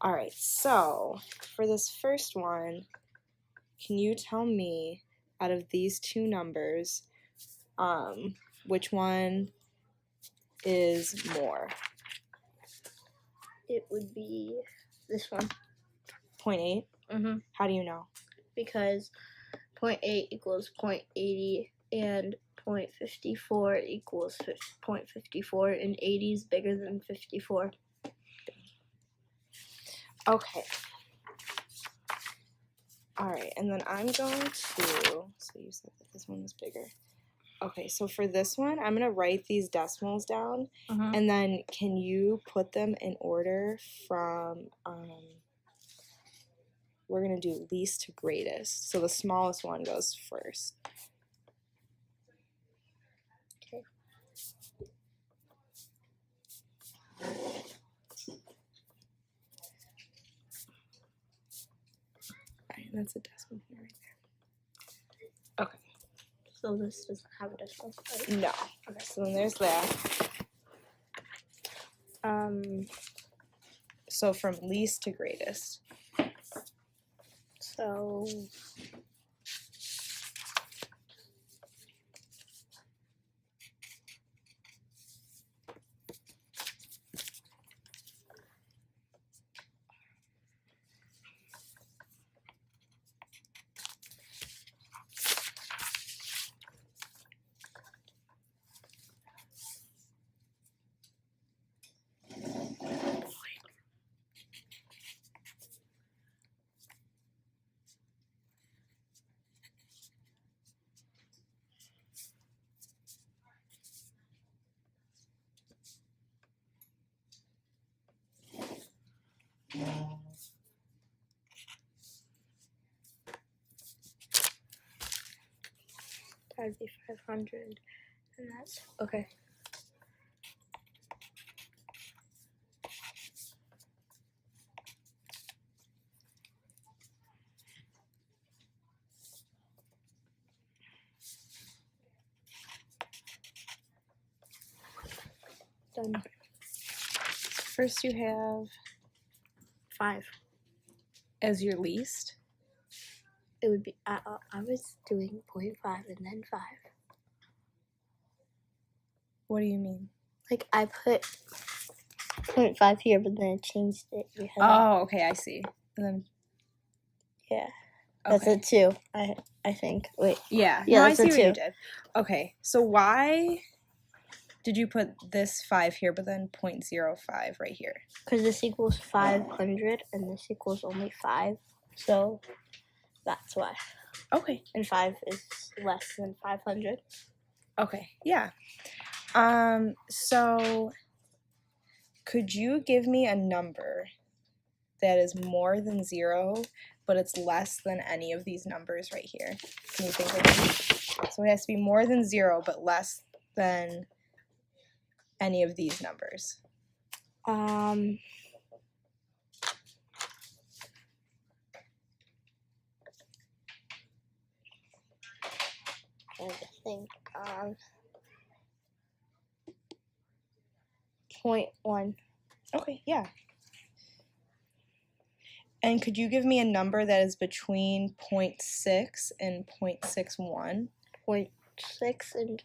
All right, so for this first one, can you tell me out of these two numbers, which one is more? It would be this one. 0.8? Mm-hmm. How do you know? Because 0.8 equals 0.80 and 0.54 equals 0.54, and 80 is bigger than 54. Okay. All right, and then I'm going to, so you said that this one was bigger. Okay, so for this one, I'm going to write these decimals down, and then can you put them in order from, we're going to do least to greatest. So the smallest one goes first. Okay. All right, that's a decimal point right there. Okay. So this doesn't have a decimal, right? No. Okay, so then there's that. So from least to greatest. So 500, and that's okay. Done. First you have 5. as your least. It would be, I was doing 0.5 and then 5. What do you mean? Like, I put 0.5 here, but then I changed it. Oh, okay, I see. And then yeah, that's a 2. I think. Wait. Yeah. Yeah, no, that's I see a what 2. you did. Okay, so why did you put this 5 here, but then 0.05 right here? Because this equals 500, and this equals only 5. So that's why. Okay. And 5 is less than 500. Okay. Yeah. So could you give me a number that is more than 0, but it's less than any of these numbers right here? Can you think of one? So it has to be more than 0, but less than any of these numbers. I think 0.1. Okay, yeah. And could you give me a number that is between 0.6 and 0.61? 0.6 and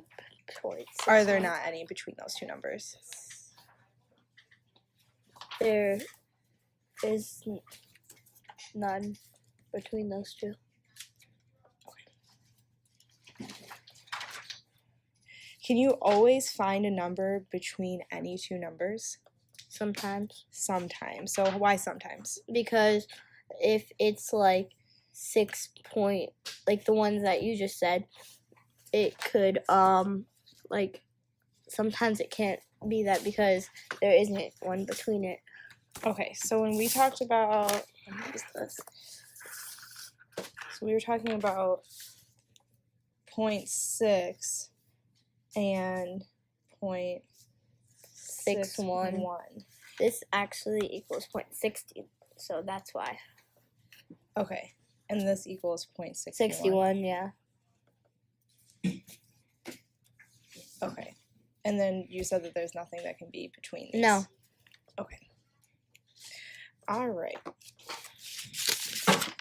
0.6. Are there not any between those two numbers? There is none between those two. Can you always find a number between any two numbers? Sometimes. Sometimes. So why sometimes? Because if it's like 6 point, like the ones that you just said, it could like sometimes it can't be that because there isn't one between it. Okay, so when we talked about, what is this? So we were talking about 0.6 and 0.61. This actually equals 0.60, so that's why. Okay, and this equals 0.61. 61, yeah. Okay, and then you said that there's nothing that can be between these. No. Okay. All right.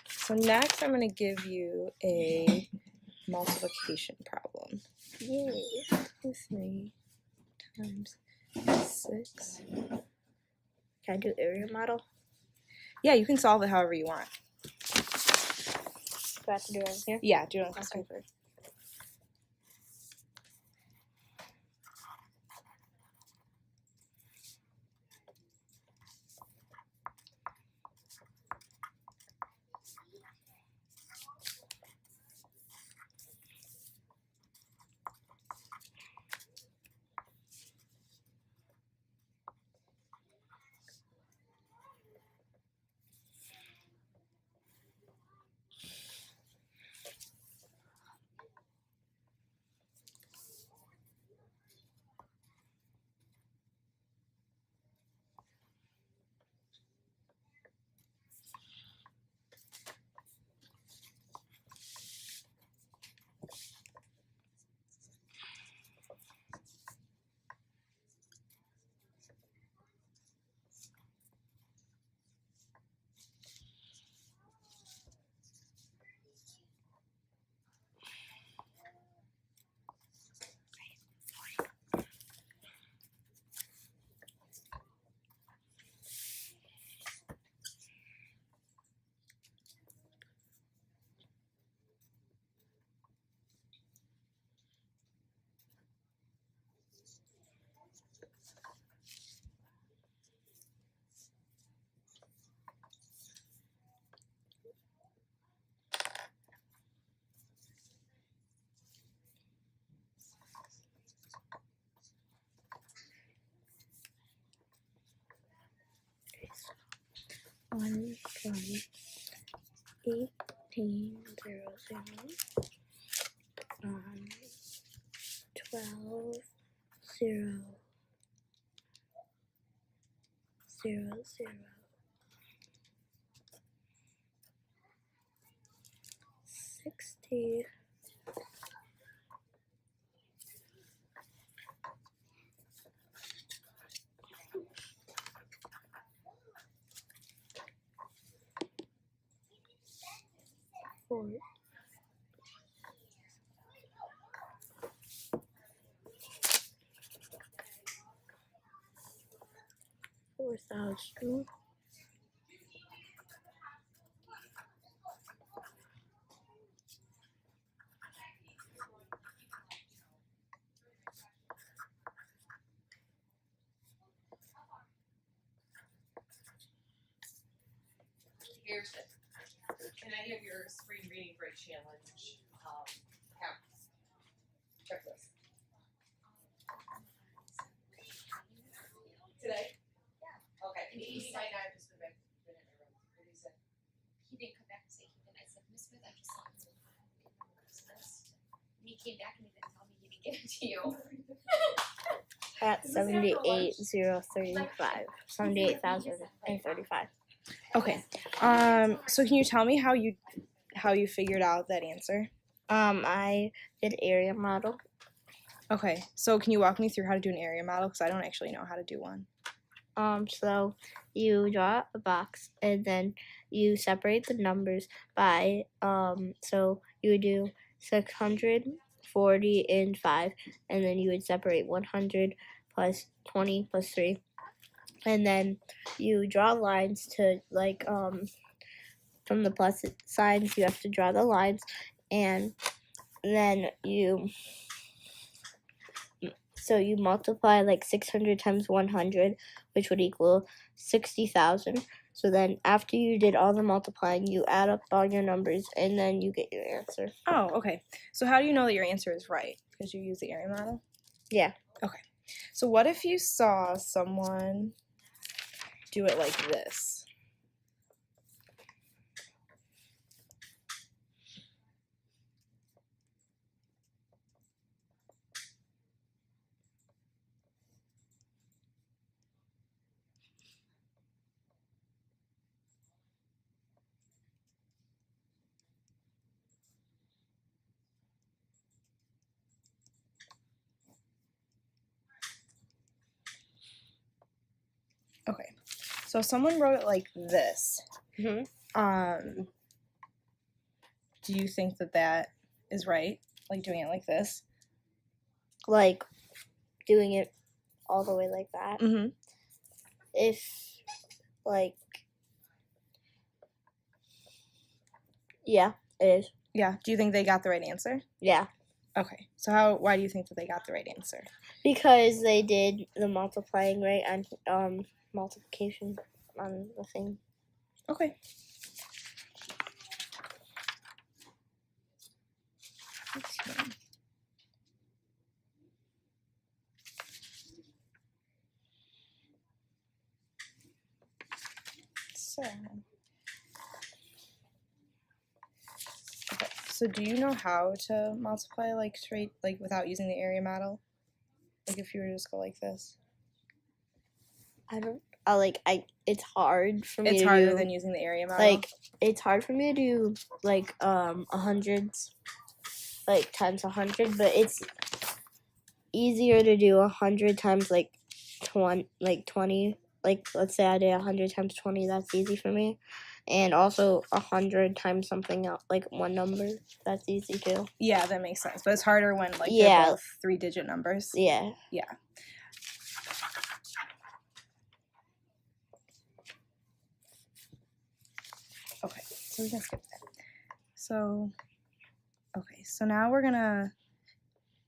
So next I'm going to give you a multiplication problem. Yay. 3 times 6. Can I do area model? Yeah, you can solve it however you want. Do I have to do it on here? Yeah, do it on piece of Okay. paper. One from 1800 12 0 0 0 60 4 4,000 Here's it. Can I have your spring reading break challenge checklist? Today? Yeah. Okay. He might not have just been back. What did he say? He didn't come back and say he did. I said, Miss Smith, I just saw him in Christmas. And he came back and he didn't tell me he didn't give it to you. at 78,035 78,035. Okay. So can you tell me how you figured out that answer? I did area model. Okay. So can you walk me through how to do an area model? Because I don't actually know how to do one. So you draw a box and then you separate the numbers by so you would do 640 and 5, and then you would separate 100 plus 20 plus 3, and then you draw lines to from the plus signs you have to draw the lines, and then you multiply 600 times 100, which would equal 60,000. So then after you did all the multiplying, you add up all your numbers and then you get your answer. Oh, okay. So how do you know that your answer is right? Because you use the area model? Yeah. Okay. So what if you saw someone do it like this? Okay. So So if someone wrote it like this, Mhm. Do you think that that is right? Like doing it like this? Like doing it all the way like that. Mm-hmm. If like, yeah, it is. Yeah. Do you think they got the right answer? Yeah, Okay. So why do you think that they got the right answer? because they did the multiplying right and multiplication on the thing. Okay. Let's see. So, okay. So do you know how to multiply like straight, like without using the area model? Like if you were to just go like this? I don't. It's hard for me. It's to harder do, than using the area model. like. It's hard for me to do like hundreds, like times 100, but it's easier to do 100 times like 20, like let's say I did 100 times 20. That's easy for me, and also 100 times something else, like one number. That's easy too. Yeah, that makes sense. But it's harder when like Yeah. they're both 3-digit numbers. Yeah. Yeah. Okay, so we can skip that. So, okay, so now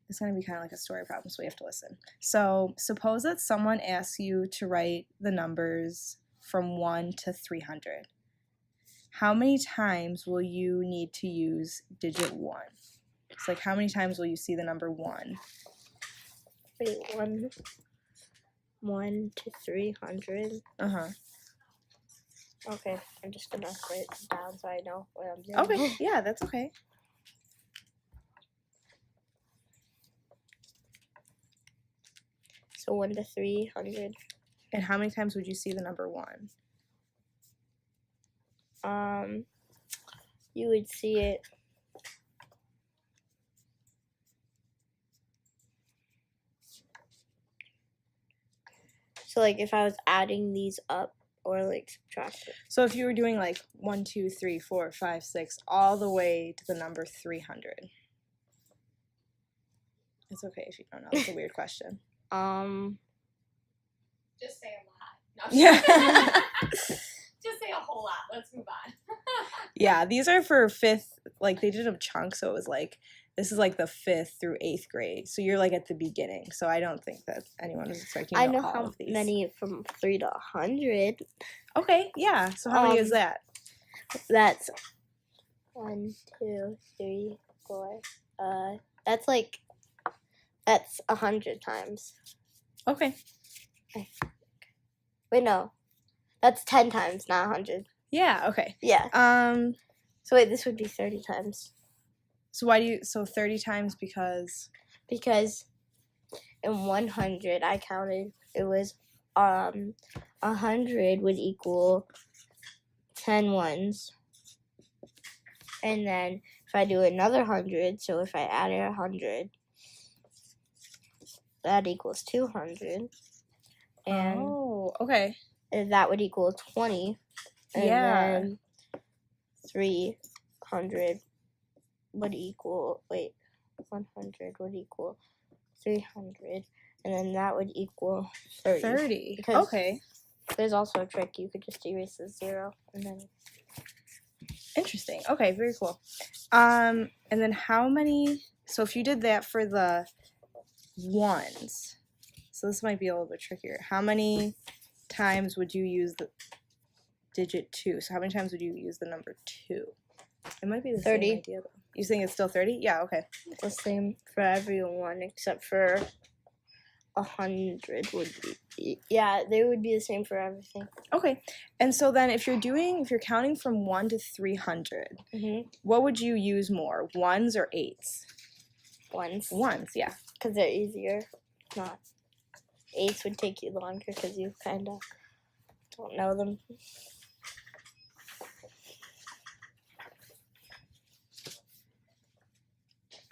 it's gonna be kind of like a story problem, so we have to listen. So suppose that someone asks you to write the numbers from 1 to 300. How many times will you need to use digit 1? It's like how many times will you see the number 1? Wait, 1 to 300. Uh-huh. Okay, I'm just gonna write it down so I know what I'm doing. Okay, yeah, that's okay. So 1 to 300. And how many times would you see the number 1? You would see it. So like if I was adding these up or like subtracting. So if you were doing like 1, 2, 3, 4, 5, 6, all the way to the number 300. It's okay if you don't know. It's a weird question. Just say a lot. No, Yeah. Just say a whole lot. Let's move on. Yeah, these are for 5th, like they did them chunks, so it was like, this is like the 5th through 8th grade. So you're like at the beginning. So I don't think that anyone was expecting I to know all how of these. many from 3 to 100. Okay, yeah. So how many is that? That's 1, 2, 3, 4. That's 100 times. Okay. Wait, no. That's 10 times, not 100. Yeah, okay. Yeah. So wait, this would be 30 times. So 30 times because in 100 I counted it was 100 would equal 10 ones. And then if I do another 100, so if I added 100, that equals 200. And oh, okay. that would equal 20. And Yeah. then 300 would equal, 100 would equal 300. And then that would equal 30. 30. Because Okay. there's also a trick. You could just erase the 0 and then. Interesting. Okay, very cool. And then how many, so if you did that for the ones, so this might be a little bit trickier. How many times would you use the digit 2? So how many times would you use the number 2? It might be the 30. same idea though. You think it's still 30? Yeah, okay. The same for everyone except for 100 would be. Yeah, they would be the same for everything. Okay. And so then if you're counting from 1 to 300, what would you use more, ones or 8s? Ones. Ones, yeah. Because they're easier. Not. 8s would take you longer because you kind of don't know them.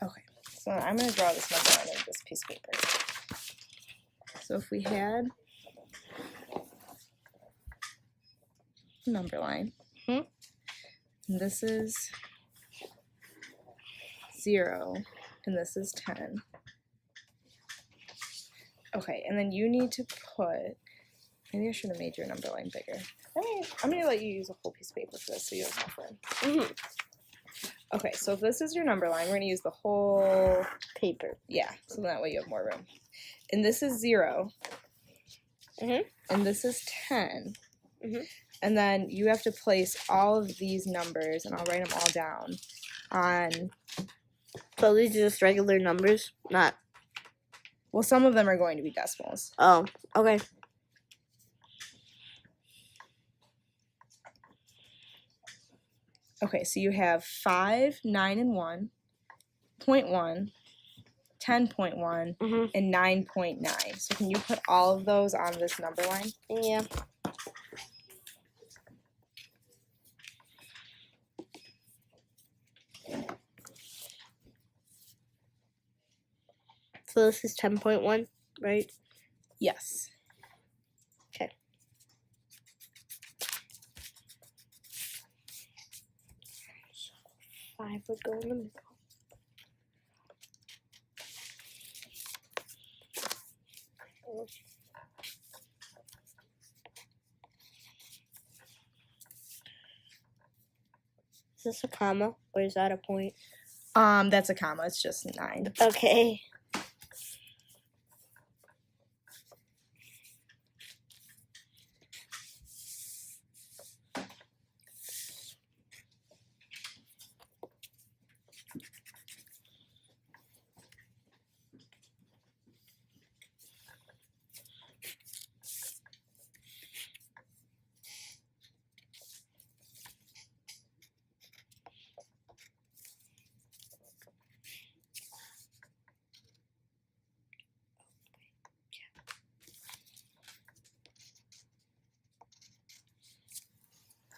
Okay. So I'm going to draw this number on this piece of paper. So if we had number line. Mhm. And this is 0, and this is 10. Okay, and then you need to put, maybe I should have made your number line bigger. I'm gonna let you use a whole piece of paper for this so you don't have room. Mhm. Okay, so if this is your number line, we're gonna use the whole, Paper. yeah, so that way you have more room. And this is 0. Mhm. And this is 10. Mhm. And then you have to place all of these numbers, and I'll write them all down, on, So these are just regular numbers, not. well, some of them are going to be decimals. Oh, okay. Okay, so you have 5, 9, and 1, 0.1, 10.1, Mhm. and 9.9. So can you put all of those on this number line? Yeah. So this is 10.1, right? Yes. Okay. So 5 would go in the middle. Is this a comma or is that a point? That's a comma. It's just 9. Okay.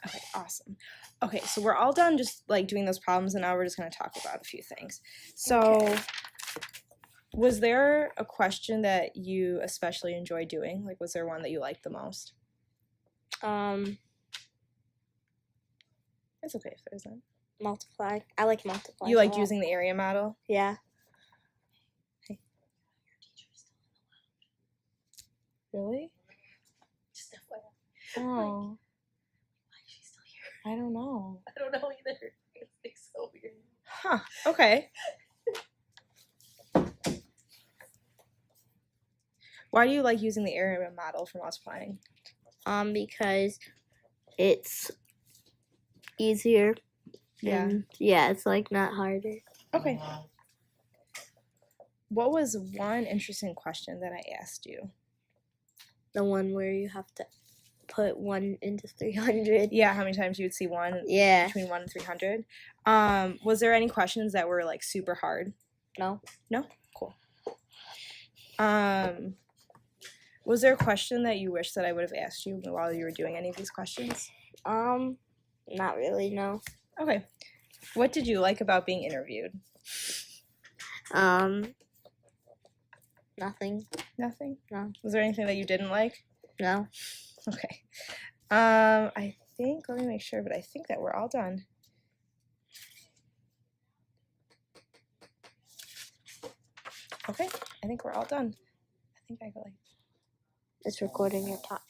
Okay, awesome. Okay, so we're all done just like doing those problems, and now we're just going to talk about a few things. So, was there a question that you especially enjoy doing? Like, was there one that you liked the most? It's okay if there isn't. Multiply. I like multiply. You liked using the area model? Yeah. Really? Just FYI. Oh, Why is she still here? I don't know. I don't know either. It's so weird. Huh, okay. Why do you like using the area model for multiplying? Because it's easier. Yeah. And yeah, it's like not harder. Okay. What was one interesting question that I asked you? The one where you have to put 1 into 300. Yeah, how many times you would see 1 Yeah. between 1 and 300. Was there any questions that were like super hard? No. No? Cool. Was there a question that you wish that I would have asked you while you were doing any of these questions? Not really, no. Okay. What did you like about being interviewed? Nothing. Nothing? No. Was there anything that you didn't like? No. Okay. I think, let me make sure, but I think that we're all done. Okay, I think we're all done. I think I got like It's recording your top.